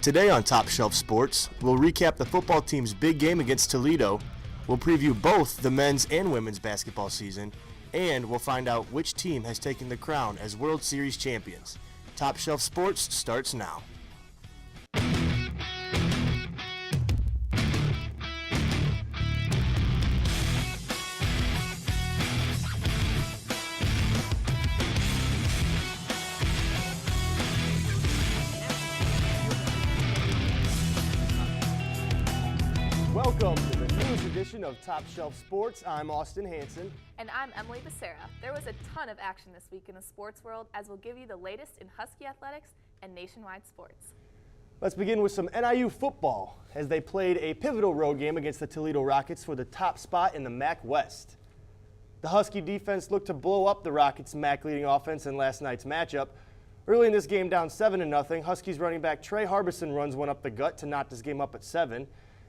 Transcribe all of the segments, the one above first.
Today on Top Shelf Sports, we'll recap the football team's big game against Toledo, we'll preview both the men's and women's basketball season, and we'll find out which team has taken the crown as World Series champions. Top Shelf Sports starts now. Welcome to the newest edition of Top Shelf Sports. I'm Austin Hanson. And I'm Emily Becerra. There was a ton of action this week in the sports world as we'll give you the latest in Husky athletics and nationwide sports. Let's begin with some NIU football as they played a pivotal road game against the Toledo Rockets for the top spot in the MAC West. The Husky defense looked to blow up the Rockets' MAC-leading offense in last night's matchup. Early in this game, down 7-0, Huskies running back Trey Harbison runs one up the gut to knot this game up at 7.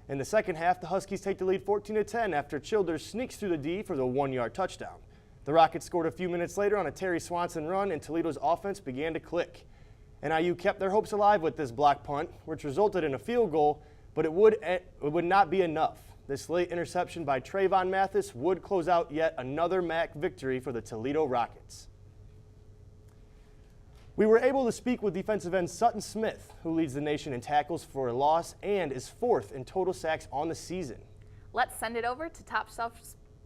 In the second half, the Huskies take the lead 14-10 after Childers sneaks through the D for the 1-yard touchdown. The Rockets scored a few minutes later on a Terry Swanson run, and Toledo's offense began to click. NIU kept their hopes alive with this block punt, which resulted in a field goal, but it would not be enough. This late interception by Trayvon Mathis would close out yet another MAC victory for the Toledo Rockets. We were able to speak with defensive end Sutton Smith, who leads the nation in tackles for a loss and is 4th in total sacks on the season. Let's send it over to Top Shelf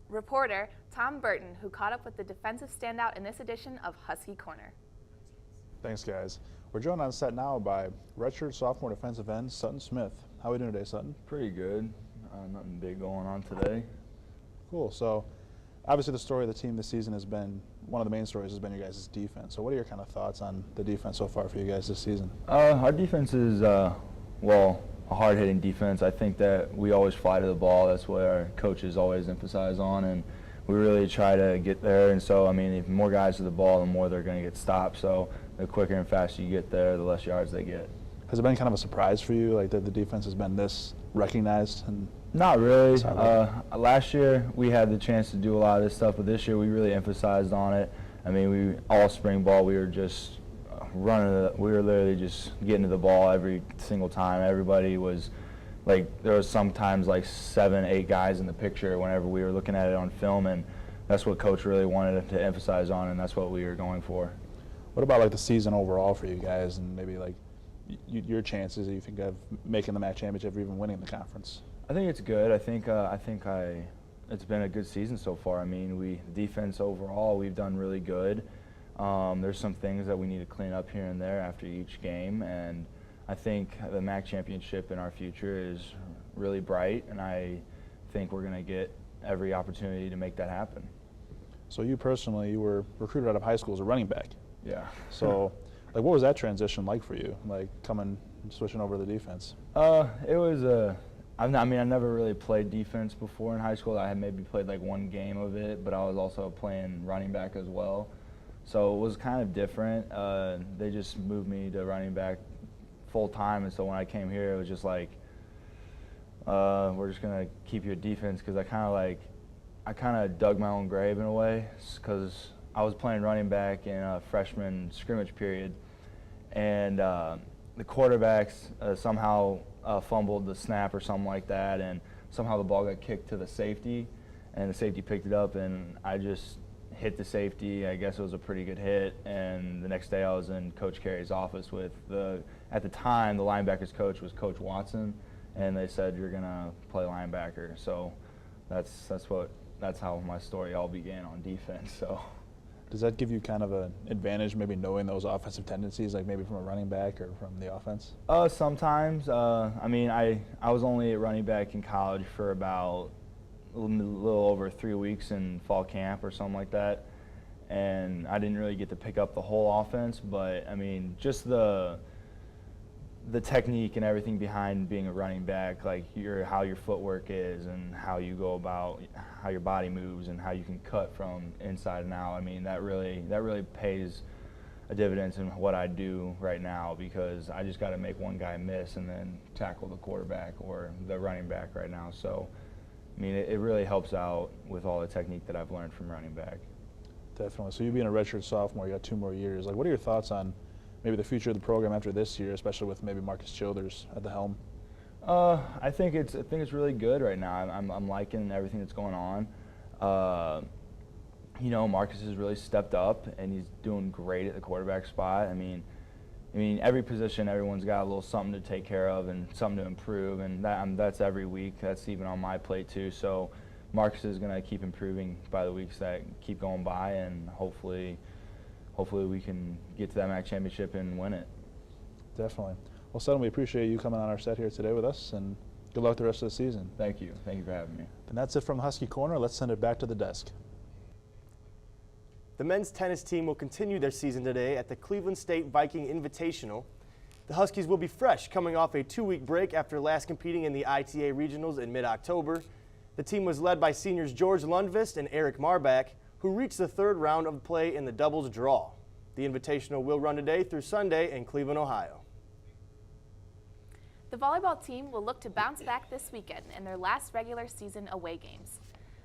reporter Tom Burton, who caught up with the defensive standout in this edition of Husky Corner. Thanks, guys. We're joined on set now by redshirt sophomore defensive end Sutton Smith. How are we doing today, Sutton? Pretty good. Nothing big going on today. Cool. So, obviously the story of the team this season has been, one of the main stories has been your guys' defense. So what are your kind of thoughts on the defense so far for you guys this season? Our defense is, a hard-hitting defense. I think that we always fly to the ball. That's what our coaches always emphasize on, and we really try to get there. And so, I mean, if more guys to the ball, the more they're going to get stopped. So the quicker and faster you get there, the less yards they get. Has it been kind of a surprise for you, like that the defense has been this recognized? And not really. Last year we had the chance to do a lot of this stuff, but this year we really emphasized on it. I mean, all spring ball we were just running. We were literally just getting to the ball every single time. Everybody was like, there was sometimes like 7, 8 guys in the picture whenever we were looking at it on film, and that's what coach really wanted to emphasize on, and that's what we were going for. What about like the season overall for you guys, and maybe like your chances that you think of making the MAC championship or even winning the conference? I think it's good. I think it's been a good season so far. I mean, the defense overall, we've done really good. There's some things that we need to clean up here and there after each game, and I think the MAC championship in our future is really bright, and I think we're going to get every opportunity to make that happen. So you personally, you were recruited out of high school as a running back. Yeah. So, like, what was that transition like for you, like switching over to the defense? It was I never really played defense before in high school. I had maybe played like one game of it, but I was also playing running back as well. So it was kind of different. They just moved me to running back full time, and so when I came here, it was just like, we're just gonna keep you at defense, because I kind of dug my own grave in a way, because I was playing running back in a freshman scrimmage period, and the quarterbacks somehow fumbled the snap or something like that, and somehow the ball got kicked to the safety, and the safety picked it up, and I just hit the safety. I guess it was a pretty good hit, and the next day I was in Coach Carey's office with at the time, the linebackers coach was Coach Watson, and they said, you're gonna play linebacker. So that's how my story all began on defense. So. Does that give you kind of an advantage, maybe knowing those offensive tendencies, like maybe from a running back or from the offense? Sometimes. I mean, I was only a running back in college for about a little over 3 weeks in fall camp or something like that, and I didn't really get to pick up the whole offense. But I mean, just the technique and everything behind being a running back, like how your footwork is and how you go about, how your body moves and how you can cut from inside and out. I mean, that really pays a dividend in what I do right now, because I just got to make one guy miss and then tackle the quarterback or the running back right now. So, I mean, it really helps out with all the technique that I've learned from running back. Definitely. So you being a redshirt sophomore, you got 2 more years. Like, what are your thoughts on maybe the future of the program after this year, especially with maybe Marcus Childers at the helm? I think it's really good right now. I'm liking everything that's going on. You know, Marcus has really stepped up, and he's doing great at the quarterback spot. I mean, every position, everyone's got a little something to take care of and something to improve, and that's every week. That's even on my plate too. So Marcus is going to keep improving by the weeks that keep going by, and hopefully we can get to that MAC championship and win it. Definitely. Well, Sutton, we appreciate you coming on our set here today with us, and good luck the rest of the season. Thank you. Thank you for having me. And that's it from Husky Corner. Let's send it back to the desk. The men's tennis team will continue their season today at the Cleveland State Viking Invitational. The Huskies will be fresh, coming off a 2-week break after last competing in the ITA Regionals in mid-October. The team was led by seniors George Lundvist and Eric Marbach, who reached the third round of play in the doubles draw. The Invitational will run today through Sunday in Cleveland, Ohio. The volleyball team will look to bounce back this weekend in their last regular season away games.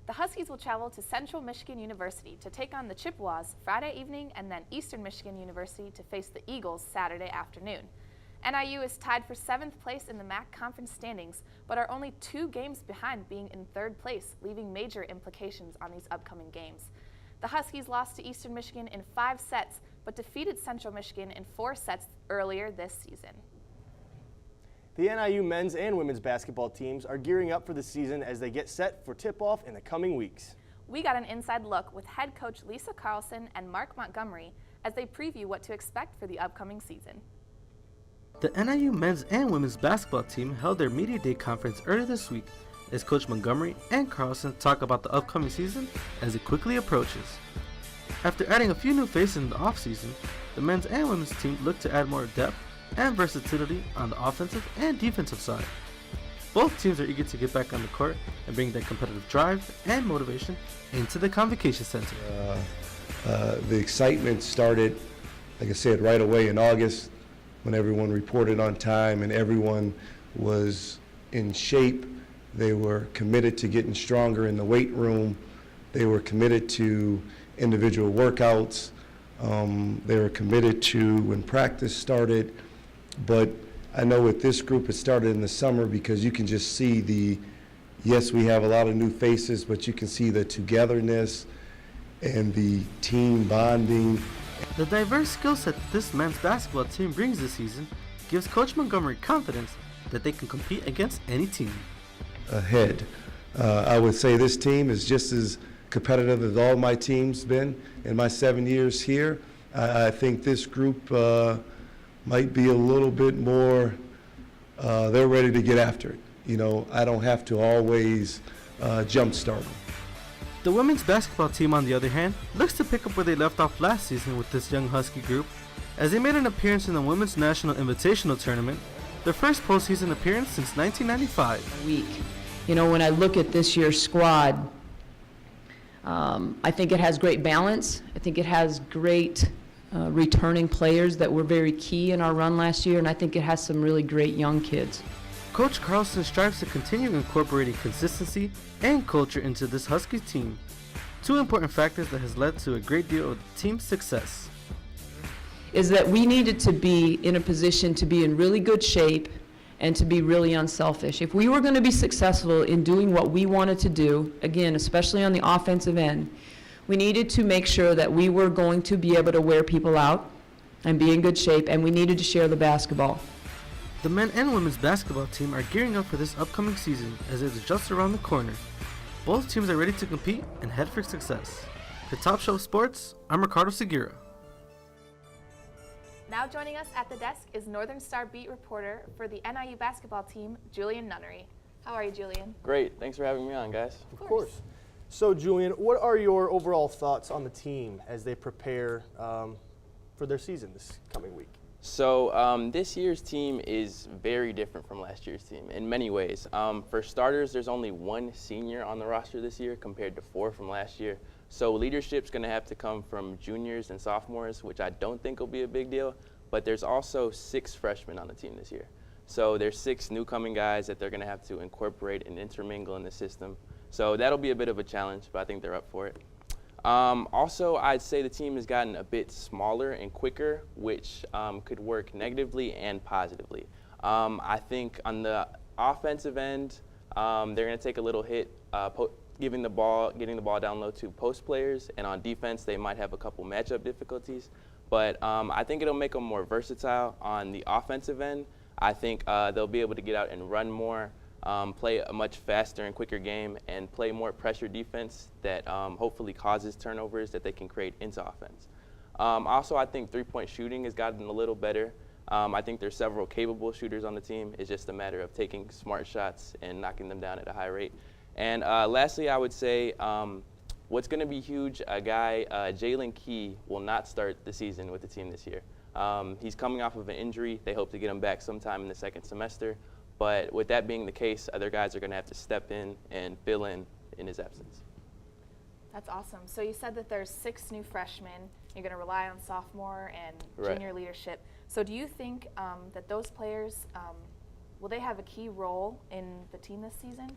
The Huskies will travel to Central Michigan University to take on the Chippewas Friday evening, and then Eastern Michigan University to face the Eagles Saturday afternoon. NIU is tied for 7th place in the MAC conference standings, but are only 2 games behind being in 3rd place, leaving major implications on these upcoming games. The Huskies lost to Eastern Michigan in 5 sets, but defeated Central Michigan in 4 sets earlier this season. The NIU men's and women's basketball teams are gearing up for the season as they get set for tip-off in the coming weeks. We got an inside look with head coach Lisa Carlson and Mark Montgomery as they preview what to expect for the upcoming season. The NIU men's and women's basketball team held their media day conference earlier this week as Coach Montgomery and Carlson talk about the upcoming season as it quickly approaches. After adding a few new faces in the offseason, the men's and women's team look to add more depth and versatility on the offensive and defensive side. Both teams are eager to get back on the court and bring their competitive drive and motivation into the Convocation Center. The excitement started, like I said, right away in August when everyone reported on time and everyone was in shape. They were committed to getting stronger in the weight room. They were committed to individual workouts. They were committed to when practice started. But I know with this group it started in the summer because you can just see yes, we have a lot of new faces, but you can see the togetherness and the team bonding. The diverse skill set that this men's basketball team brings this season gives Coach Montgomery confidence that they can compete against any team. Ahead. I would say this team is just as competitive as all my teams been in my 7 years here. I think this group might be a little bit more, they're ready to get after it. You know, I don't have to always jumpstart them. The women's basketball team, on the other hand, looks to pick up where they left off last season with this young Husky group, as they made an appearance in the Women's National Invitational Tournament, their first postseason appearance since 1995. Week. You know, when I look at this year's squad, I think it has great balance. I think it has great returning players that were very key in our run last year, and I think it has some really great young kids. Coach Carlson strives to continue incorporating consistency and culture into this Husky team, 2 important factors that has led to a great deal of the team's success. Is that we needed to be in a position to be in really good shape and to be really unselfish. If we were going to be successful in doing what we wanted to do, again, especially on the offensive end, we needed to make sure that we were going to be able to wear people out and be in good shape, and we needed to share the basketball. The men and women's basketball team are gearing up for this upcoming season as it is just around the corner. Both teams are ready to compete and head for success. For Top Shelf Sports, I'm Ricardo Segura. Now joining us at the desk is Northern Star beat reporter for the NIU basketball team, Julian Nunnery. How are you, Julian? Great. Thanks for having me on, guys. Of course. So, Julian, what are your overall thoughts on the team as they prepare for their season this coming week? So this year's team is very different from last year's team in many ways. For starters, there's only 1 senior on the roster this year compared to 4 from last year. So leadership's going to have to come from juniors and sophomores, which I don't think will be a big deal. But there's also 6 freshmen on the team this year. So there's 6 new-coming guys that they're going to have to incorporate and intermingle in the system. So that'll be a bit of a challenge, but I think they're up for it. Also, I'd say the team has gotten a bit smaller and quicker, which could work negatively and positively. I think on the offensive end, they're going to take a little hit getting the ball down low to post players, and on defense, they might have a couple matchup difficulties. But I think it'll make them more versatile on the offensive end. I think they'll be able to get out and run more, play a much faster and quicker game, and play more pressure defense that hopefully causes turnovers that they can create into offense. Also, I think three-point shooting has gotten a little better. I think there's several capable shooters on the team. It's just a matter of taking smart shots and knocking them down at a high rate. And lastly, I would say what's going to be huge, a guy, Jalen Key, will not start the season with the team this year. He's coming off of an injury. They hope to get him back sometime in the second semester. But with that being the case, other guys are going to have to step in and fill in his absence. That's awesome. So you said that there's 6 new freshmen. You're going to rely on sophomore and junior leadership. So do you think that those players, will they have a key role in the team this season?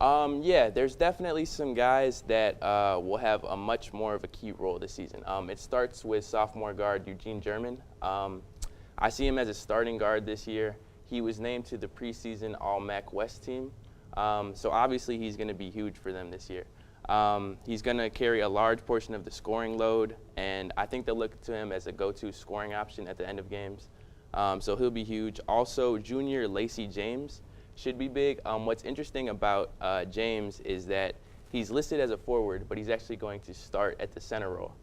Yeah, there's definitely some guys that will have a much more of a key role this season. It starts with sophomore guard Eugene German. I see him as a starting guard this year. He was named to the preseason All-MAC West team, so obviously he's going to be huge for them this year. He's going to carry a large portion of the scoring load, and I think they'll look to him as a go-to scoring option at the end of games. So he'll be huge. Also, junior Lacey James should be big. What's interesting about James is that he's listed as a forward, but he's actually going to start at the center role.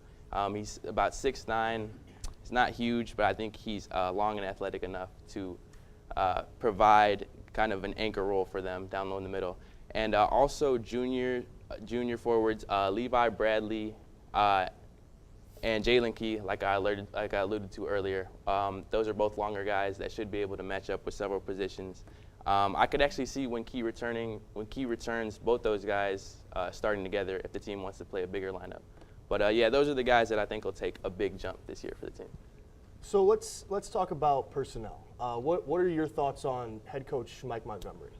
He's about 6'9". He's not huge, but I think he's long and athletic enough to provide kind of an anchor role for them down low in the middle. And also junior forwards Levi Bradley and Jalen Key, like I alluded to earlier. Those are both longer guys that should be able to match up with several positions. I could actually see when Key returns, both those guys starting together if the team wants to play a bigger lineup. But yeah, those are the guys that I think will take a big jump this year for the team. So let's talk about personnel. What are your thoughts on head coach Mike Montgomery?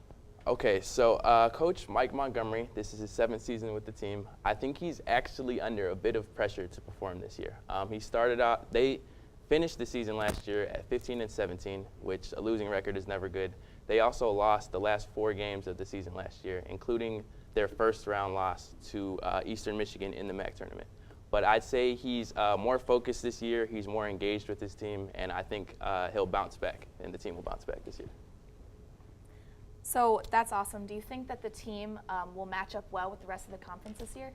Okay, so Coach Mike Montgomery, this is his 7th season with the team. I think he's actually under a bit of pressure to perform this year. They finished the season last year at 15-17, which a losing record is never good. They also lost the last 4 games of the season last year, including their first-round loss to Eastern Michigan in the MAC tournament. But I'd say he's more focused this year. He's more engaged with his team, and I think he'll bounce back, and the team will bounce back this year. So that's awesome. Do you think that the team will match up well with the rest of the conference this year?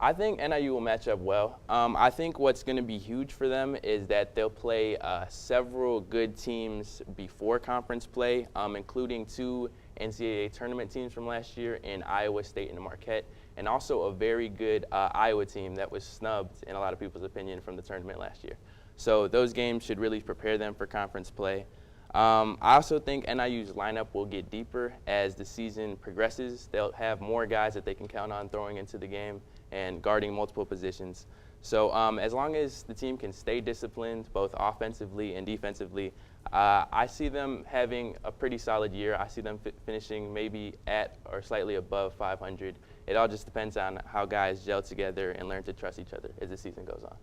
I think NIU will match up well. I think what's going to be huge for them is that they'll play several good teams before conference play, including 2 NCAA tournament teams from last year in Iowa State and Marquette, and also a very good Iowa team that was snubbed, in a lot of people's opinion, from the tournament last year. So those games should really prepare them for conference play. I also think NIU's lineup will get deeper as the season progresses. They'll have more guys that they can count on throwing into the game and guarding multiple positions. So as long as the team can stay disciplined, both offensively and defensively, I see them having a pretty solid year. I see them finishing maybe at or slightly above 500. It all just depends on how guys gel together and learn to trust each other as the season goes on.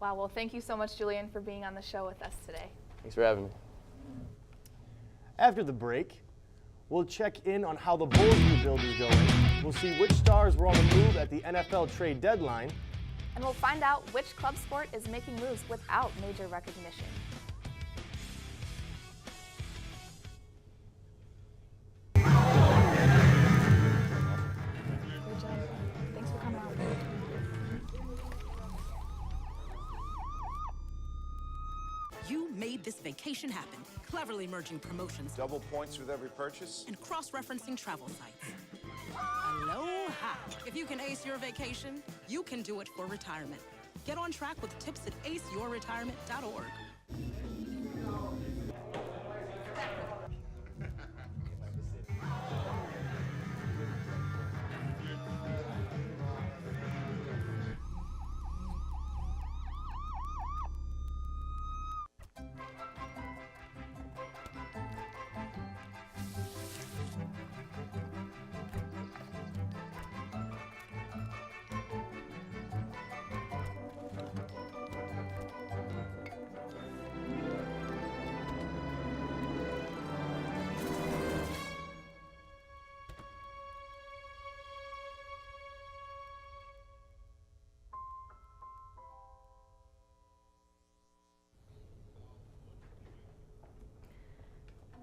Wow, well, thank you so much, Julian, for being on the show with us today. Thanks for having me. After the break, we'll check in on how the Bulls rebuild is going. We'll see which stars were on the move at the NFL trade deadline. And we'll find out which club sport is making moves without major recognition. Great job. Thanks for coming out. You made this vacation happen, cleverly merging promotions, Double points with every purchase. and cross-referencing travel sites. Aloha! If you can ace your vacation, you can do it for retirement. Get on track with tips at aceyourretirement.org.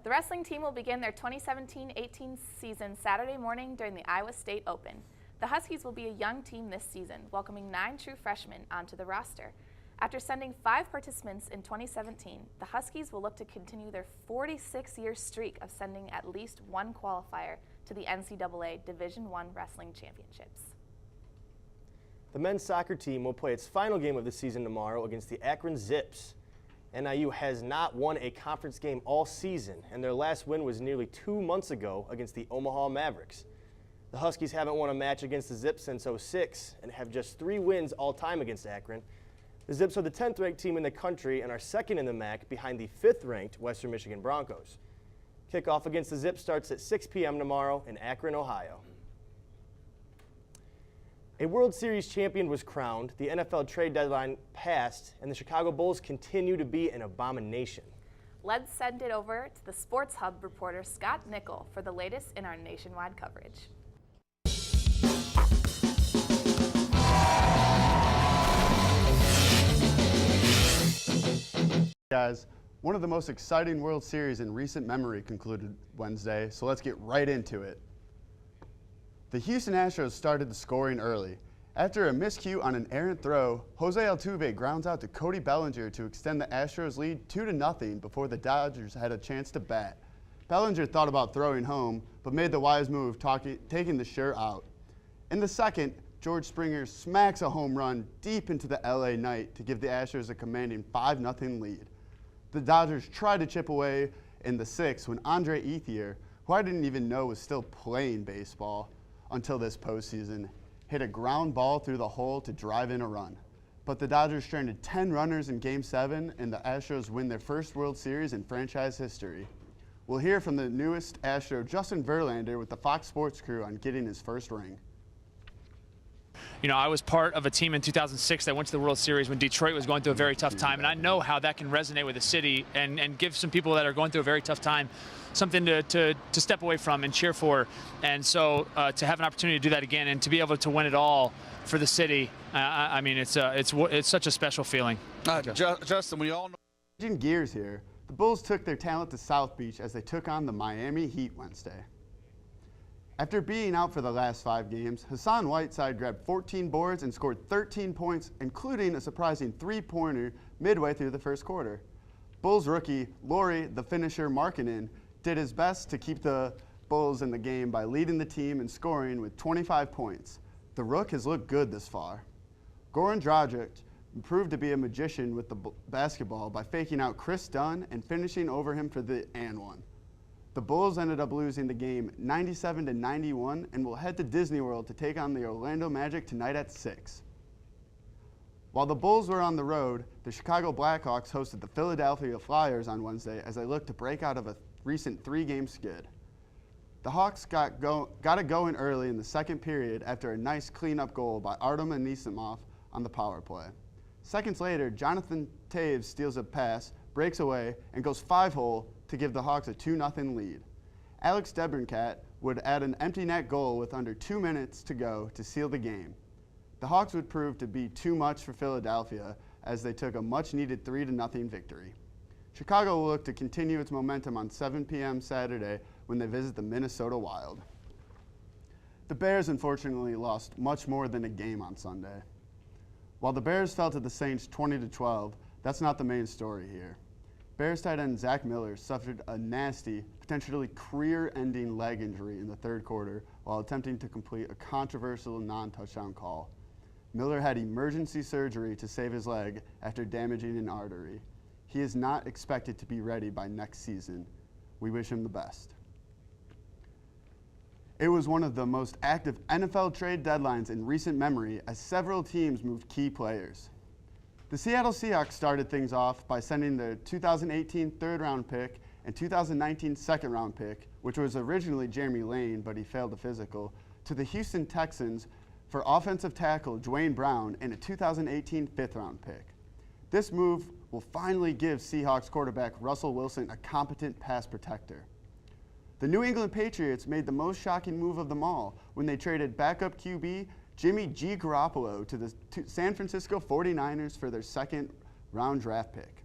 The wrestling team will begin their 2017-18 season Saturday morning during the Iowa State Open. The Huskies will be a young team this season, welcoming 9 true freshmen onto the roster. After sending 5 participants in 2017, the Huskies will look to continue their 46-year streak of sending at least one qualifier to the NCAA Division I Wrestling Championships. The men's soccer team will play its final game of the season tomorrow against the Akron Zips. NIU has not won a conference game all season, and their last win was nearly 2 months ago against the Omaha Mavericks. The Huskies haven't won a match against the Zips since '06 and have just 3 wins all time against Akron. The Zips are the 10th ranked team in the country and are second in the MAC behind the 5th ranked Western Michigan Broncos. Kickoff against the Zips starts at 6 p.m. tomorrow in Akron, Ohio. A World Series champion was crowned, the NFL trade deadline passed, and the Chicago Bulls continue to be an abomination. Let's send it over to the Sports Hub reporter Scott Nickel for the latest in our nationwide coverage. Guys, one of the most exciting World Series in recent memory concluded Wednesday, so let's get right into it. The Houston Astros started the scoring early. After a miscue on an errant throw, Jose Altuve grounds out to Cody Bellinger to extend the Astros lead 2-0 before the Dodgers had a chance to bat. Bellinger thought about throwing home, but made the wise move, taking the sure out. In the second, George Springer smacks a home run deep into the LA night to give the Astros a commanding 5-0 lead. The Dodgers tried to chip away in the sixth when Andre Ethier, who I didn't even know was still playing baseball until this postseason, hit a ground ball through the hole to drive in a run. But the Dodgers stranded 10 runners in Game 7, and the Astros win their first World Series in franchise history. We'll hear from the newest Astro, Justin Verlander, with the Fox Sports crew on getting his first ring. You know, I was part of a team in 2006 that went to the World Series when Detroit was going through a very tough time, and I know how that can resonate with the city and give some people that are going through a very tough time something to step away from and cheer for. And so to have an opportunity to do that again and to be able to win it all for the city, I mean, it's such a special feeling. Justin, we all know. Changing gears here, the Bulls took their talent to South Beach as they took on the Miami Heat Wednesday. After being out for the last 5 games, Hassan Whiteside grabbed 14 boards and scored 13 points, including a surprising 3-pointer midway through the first quarter. Bulls rookie Lauri the Finisher Markkanen did his best to keep the Bulls in the game by leading the team in scoring with 25 points. The Rook has looked good this far. Goran Dragic proved to be a magician with the basketball by faking out Chris Dunn and finishing over him for the and one. The Bulls ended up losing the game 97-91 and will head to Disney World to take on the Orlando Magic tonight at 6. While the Bulls were on the road, the Chicago Blackhawks hosted the Philadelphia Flyers on Wednesday as they looked to break out of a recent 3-game skid. The Hawks got it going early in the second period after a nice cleanup goal by Artem Anisimov on the power play. Seconds later, Jonathan Taves steals a pass, breaks away, and goes 5-hole to give the Hawks a 2-0 lead. Alex DeBrincat would add an empty net goal with under 2 minutes to go to seal the game. The Hawks would prove to be too much for Philadelphia as they took a much-needed 3-0 victory. Chicago will look to continue its momentum on 7 p.m. Saturday when they visit the Minnesota Wild. The Bears unfortunately lost much more than a game on Sunday. While the Bears fell to the Saints 20-12, that's not the main story here. Bears tight end Zach Miller suffered a nasty, potentially career-ending leg injury in the third quarter while attempting to complete a controversial non-touchdown call. Miller had emergency surgery to save his leg after damaging an artery. He is not expected to be ready by next season. We wish him the best. It was one of the most active NFL trade deadlines in recent memory as several teams moved key players. The Seattle Seahawks started things off by sending their 2018 third-round pick and 2019 second-round pick, which was originally Jeremy Lane, but he failed a physical, to the Houston Texans for offensive tackle Dwayne Brown and a 2018 fifth-round pick. This move will finally give Seahawks quarterback Russell Wilson a competent pass protector. The New England Patriots made the most shocking move of them all when they traded backup QB Jimmy G. Garoppolo to the San Francisco 49ers for their second-round draft pick.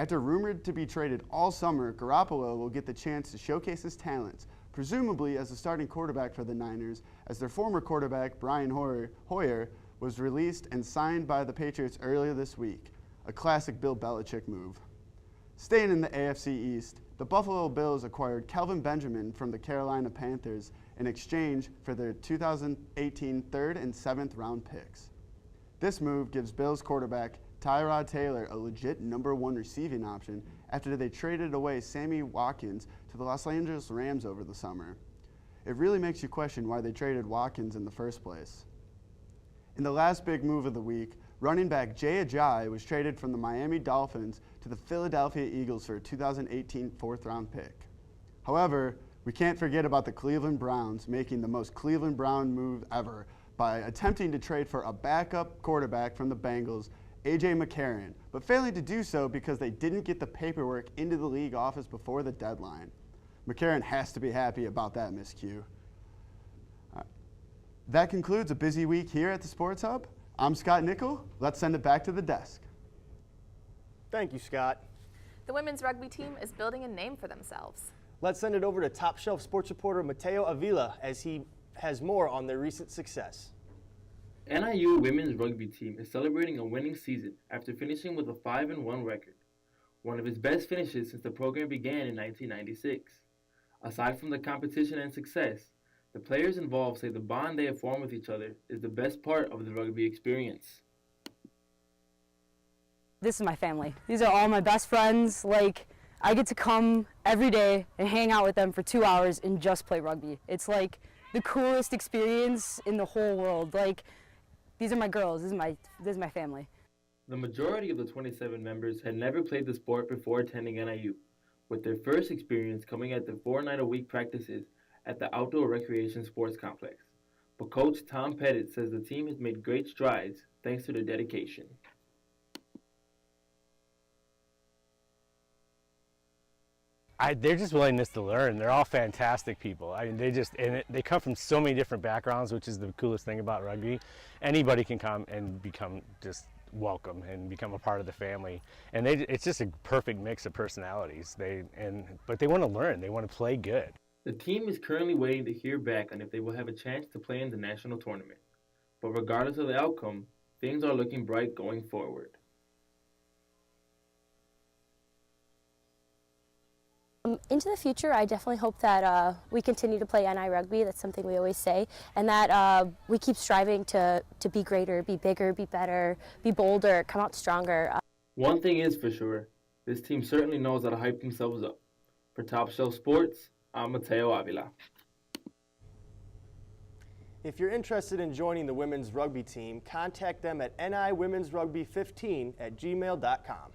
After rumored to be traded all summer, Garoppolo will get the chance to showcase his talents, presumably as a starting quarterback for the Niners, as their former quarterback, Brian Hoyer, was released and signed by the Patriots earlier this week, a classic Bill Belichick move. Staying in the AFC East, the Buffalo Bills acquired Kelvin Benjamin from the Carolina Panthers in exchange for their 2018 3rd and 7th round picks. This move gives Bills quarterback Tyrod Taylor a legit #1 receiving option after they traded away Sammy Watkins to the Los Angeles Rams over the summer. It really makes you question why they traded Watkins in the first place. In the last big move of the week, running back Jay Ajayi was traded from the Miami Dolphins to the Philadelphia Eagles for a 2018 4th round pick. However, we can't forget about the Cleveland Browns making the most Cleveland Brown move ever by attempting to trade for a backup quarterback from the Bengals, A.J. McCarron, but failing to do so because they didn't get the paperwork into the league office before the deadline. McCarron has to be happy about that miscue. That concludes a busy week here at the Sports Hub. I'm Scott Nickel. Let's send it back to the desk. Thank you, Scott. The women's rugby team is building a name for themselves. Let's send it over to Top Shelf sports reporter Mateo Avila as he has more on their recent success. NIU women's rugby team is celebrating a winning season after finishing with a 5-1 record, one of its best finishes since the program began in 1996. Aside from the competition and success, the players involved say the bond they have formed with each other is the best part of the rugby experience. This is my family. These are all my best friends. Like, I get to come every day and hang out with them for 2 hours and just play rugby. It's like the coolest experience in the whole world. Like, these are my girls. This is my family. The majority of the 27 members had never played the sport before attending NIU, with their first experience coming at the 4-night-a-week practices at the Outdoor Recreation Sports Complex. But Coach Tom Pettit says the team has made great strides thanks to their dedication. They're just willingness to learn. They're all fantastic people. I mean, they come from so many different backgrounds, which is the coolest thing about rugby. Anybody can come and become just welcome and become a part of the family. And it's just a perfect mix of personalities. But they want to learn. They want to play good. The team is currently waiting to hear back on if they will have a chance to play in the national tournament. But regardless of the outcome, things are looking bright going forward. Into the future, I definitely hope that we continue to play NI rugby. That's something we always say, and that we keep striving to be greater, be bigger, be better, be bolder, come out stronger. One thing is for sure, this team certainly knows how to hype themselves up. For Top Shelf Sports, I'm Mateo Avila. If you're interested in joining the women's rugby team, contact them at niwomensrugby15@gmail.com.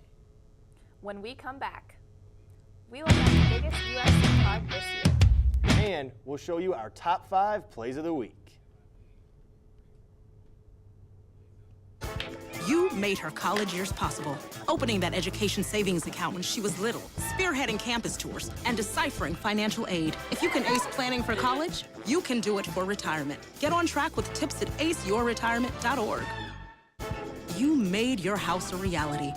When we come back, we will have the biggest UFC card this year. And we'll show you our top 5 plays of the week. You made her college years possible, opening that education savings account when she was little, spearheading campus tours, and deciphering financial aid. If you can ace planning for college, you can do it for retirement. Get on track with tips at aceyourretirement.org. You made your house a reality.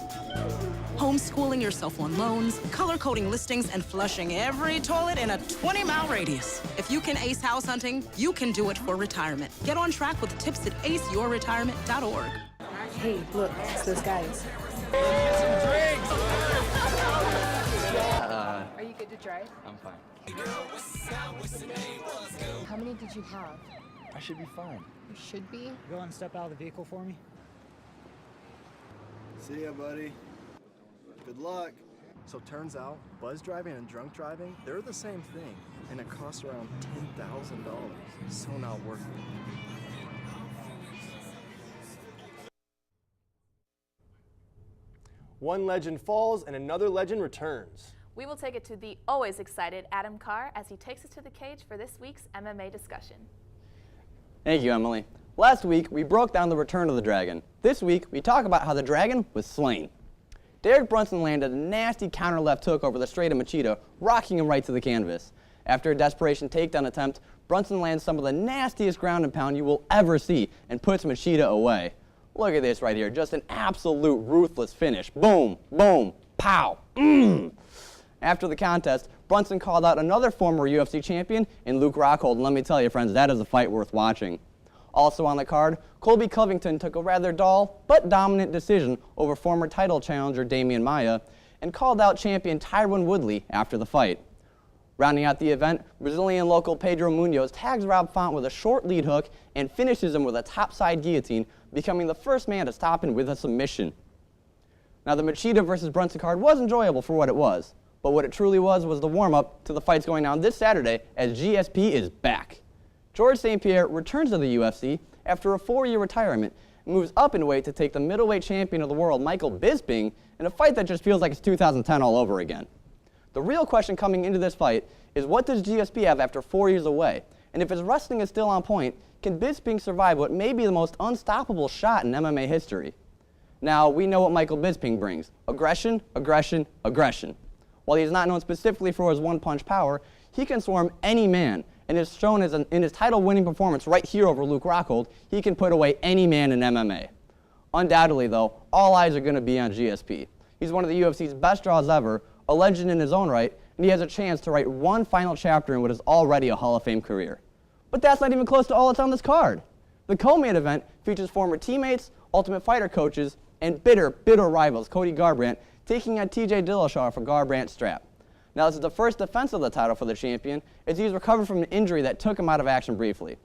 Homeschooling yourself on loans, color-coding listings, and flushing every toilet in a 20-mile radius. If you can ace house hunting, you can do it for retirement. Get on track with tips at aceyourretirement.org. Hey, look, it's those guys. Are you good to drive? I'm fine. How many did you have? I should be fine. You should be. Go and step out of the vehicle for me. See ya, buddy. Good luck. So turns out, buzz driving and drunk driving, they're the same thing, and it costs around $10,000. So not worth it. One legend falls and another legend returns. We will take it to the always excited Adam Carr as he takes us to the cage for this week's MMA discussion. Thank you, Emily. Last week, we broke down the return of the Dragon. This week, we talk about how the Dragon was slain. Derek Brunson landed a nasty counter left hook over the straight of Machida, rocking him right to the canvas. After a desperation takedown attempt, Brunson lands some of the nastiest ground and pound you will ever see and puts Machida away. Look at this right here, just an absolute ruthless finish. Boom, boom, Pow! After the contest, Brunson called out another former UFC champion in Luke Rockhold, and let me tell you, friends, that is a fight worth watching. Also on the card, Colby Covington took a rather dull but dominant decision over former title challenger Damian Maia and called out champion Tyron Woodley after the fight. Rounding out the event, Brazilian local Pedro Munoz tags Rob Font with a short lead hook and finishes him with a topside guillotine, becoming the first man to stop him with a submission. Now, the Machida versus Brunson card was enjoyable for what it was, but what it truly was the warm-up to the fights going down this Saturday as GSP is back. George St. Pierre returns to the UFC after a 4-year retirement and moves up in weight to take the middleweight champion of the world, Michael Bisping, in a fight that just feels like it's 2010 all over again. The real question coming into this fight is, what does GSP have after 4 years away? And if his wrestling is still on point, can Bisping survive what may be the most unstoppable shot in MMA history? Now, we know what Michael Bisping brings: aggression, aggression, aggression. While he is not known specifically for his one-punch power, he can swarm any man, and is shown in his title-winning performance right here over Luke Rockhold, he can put away any man in MMA. Undoubtedly, though, all eyes are going to be on GSP. He's one of the UFC's best draws ever, a legend in his own right, and he has a chance to write one final chapter in what is already a Hall of Fame career. But that's not even close to all that's on this card. The co-main event features former teammates, Ultimate Fighter coaches, and bitter rivals Cody Garbrandt taking on TJ Dillashaw for Garbrandt's strap. Now, this is the first defense of the title for the champion, as he's recovered from an injury that took him out of action briefly.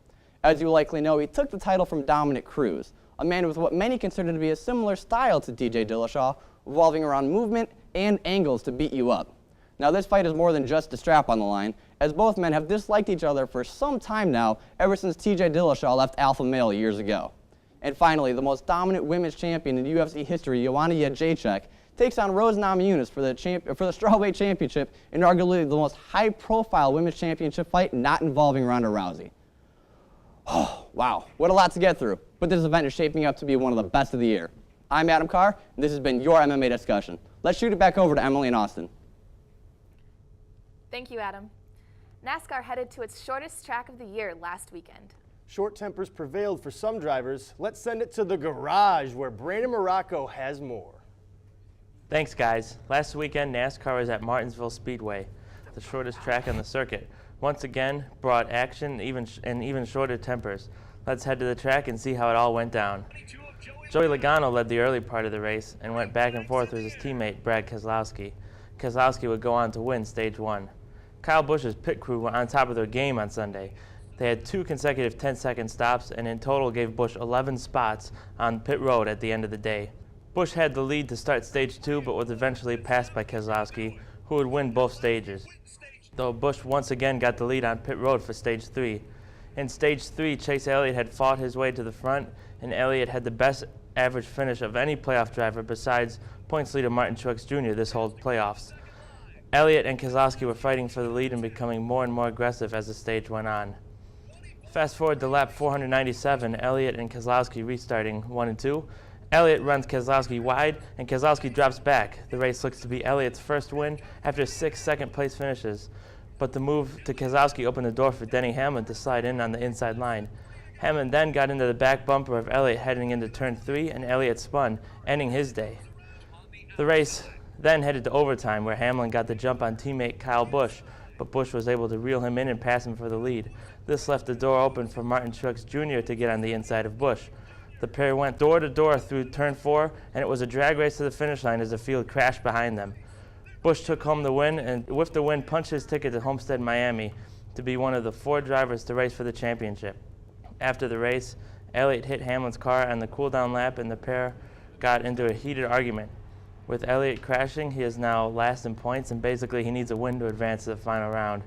As you likely know, he took the title from Dominic Cruz, a man with what many consider to be a similar style to TJ Dillashaw, revolving around movement and angles to beat you up. Now, this fight is more than just a strap on the line, as both men have disliked each other for some time now, ever since TJ Dillashaw left Alpha Male years ago. And finally, the most dominant women's champion in UFC history, Joanna Jędrzejczyk, takes on Rose Namajunas for the strawweight championship in arguably the most high-profile women's championship fight not involving Ronda Rousey. Oh, wow, what a lot to get through, but this event is shaping up to be one of the best of the year. I'm Adam Carr, and this has been your MMA Discussion. Let's shoot it back over to Emily and Austin. Thank you, Adam. NASCAR headed to its shortest track of the year last weekend. Short tempers prevailed for some drivers. Let's send it to the garage, where Brandon Morocco has more. Thanks, guys. Last weekend, NASCAR was at Martinsville Speedway, the shortest track on the circuit. Once again, brought action and even shorter tempers. Let's head to the track and see how it all went down. Joey Logano led the early part of the race and went back and forth with his teammate Brad Keselowski. Keselowski would go on to win Stage 1. Kyle Busch's pit crew were on top of their game on Sunday. They had 2 consecutive 10-second stops and in total gave Busch 11 spots on pit road at the end of the day. Busch had the lead to start Stage 2, but was eventually passed by Keselowski, who would win both stages, though Busch once again got the lead on pit road for Stage 3. In Stage 3, Chase Elliott had fought his way to the front, and Elliott had the best average finish of any playoff driver besides points leader Martin Truex Jr. this whole playoffs. Elliott and Keselowski were fighting for the lead and becoming more and more aggressive as the stage went on. Fast forward to lap 497, Elliott and Keselowski restarting 1 and 2. Elliott runs Keselowski wide, and Keselowski drops back. The race looks to be Elliott's first win after 6 second-place finishes. But the move to Keselowski opened the door for Denny Hamlin to slide in on the inside line. Hamlin then got into the back bumper of Elliott heading into turn 3, and Elliott spun, ending his day. The race then headed to overtime, where Hamlin got the jump on teammate Kyle Busch, but Busch was able to reel him in and pass him for the lead. This left the door open for Martin Truex Jr. to get on the inside of Busch. The pair went door to door through turn 4, and it was a drag race to the finish line as the field crashed behind them. Busch took home the win, and with the win, punched his ticket to Homestead, Miami, to be one of the 4 drivers to race for the championship. After the race, Elliott hit Hamlin's car on the cool-down lap, and the pair got into a heated argument. With Elliott crashing, he is now last in points, and basically he needs a win to advance to the final round.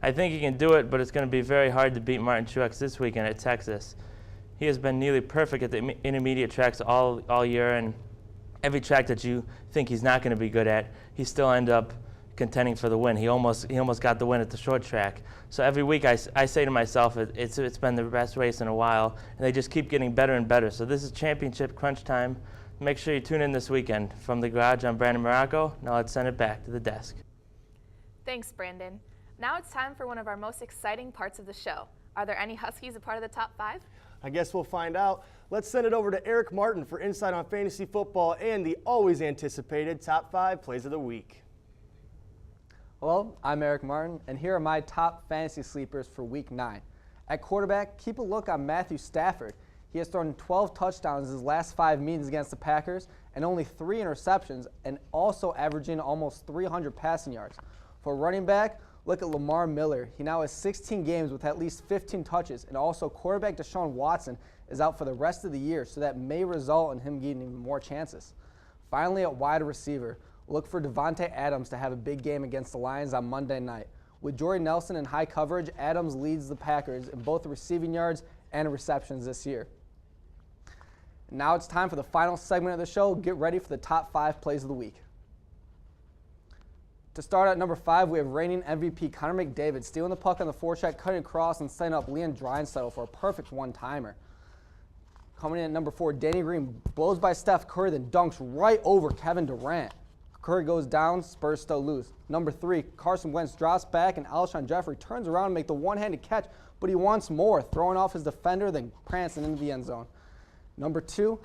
I think he can do it, but it's going to be very hard to beat Martin Truex this weekend at Texas. He has been nearly perfect at the intermediate tracks all year, and every track that you think he's not going to be good at, he still ends up contending for the win. He almost got the win at the short track. So every week I say to myself, it's been the best race in a while, and they just keep getting better and better. So this is championship crunch time. Make sure you tune in this weekend. From the garage, I'm Brandon Morocco. Now let's send it back to the desk. Thanks, Brandon. Now it's time for one of our most exciting parts of the show, Are there any Huskies a part of the top 5? I guess we'll find out. Let's send it over to Eric Martin for insight on fantasy football and the always anticipated top 5 plays of the week. Hello, I'm Eric Martin, and here are my top fantasy sleepers for Week 9. At quarterback, keep a look on Matthew Stafford. He has thrown 12 touchdowns in his last 5 meetings against the Packers and only 3 interceptions, and also averaging almost 300 passing yards. For running back, look at Lamar Miller. He now has 16 games with at least 15 touches, and also quarterback Deshaun Watson is out for the rest of the year, so that may result in him getting more chances. Finally, at wide receiver, look for Devontae Adams to have a big game against the Lions on Monday night. With Jordy Nelson in high coverage, Adams leads the Packers in both receiving yards and receptions this year. Now it's time for the final segment of the show. Get ready for the top 5 plays of the week. To start at number 5, we have reigning MVP Connor McDavid stealing the puck on the forecheck, cutting across, and setting up Leon Draisaitl for a perfect one-timer. Coming in at number 4, Danny Green blows by Steph Curry, then dunks right over Kevin Durant. Curry goes down, Spurs still lose. Number 3, Carson Wentz drops back, and Alshon Jeffrey turns around and make the one-handed catch, but he wants more, throwing off his defender, then prancing into the end zone. Number 2,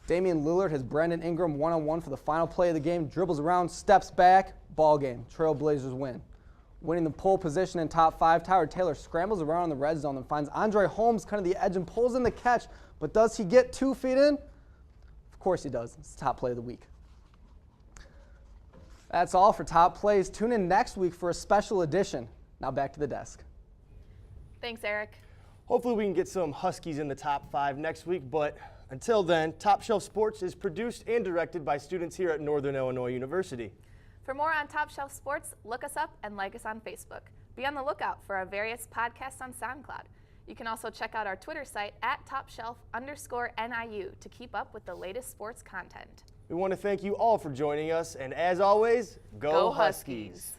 Damian Lillard has Brandon Ingram one-on-one for the final play of the game, dribbles around, steps back, ball game. Trailblazers win. Winning the pole position in top 5, Tyler Taylor scrambles around in the red zone and finds Andre Holmes kind of the edge and pulls in the catch, but does he get 2 feet in? Of course he does. It's the top play of the week. That's all for top plays. Tune in next week for a special edition. Now back to the desk. Thanks, Eric. Hopefully we can get some Huskies in the top 5 next week, but until then, Top Shelf Sports is produced and directed by students here at Northern Illinois University. For more on Top Shelf Sports, look us up and like us on Facebook. Be on the lookout for our various podcasts on SoundCloud. You can also check out our Twitter site at @TopShelf_NIU to keep up with the latest sports content. We want to thank you all for joining us, and as always, go Huskies!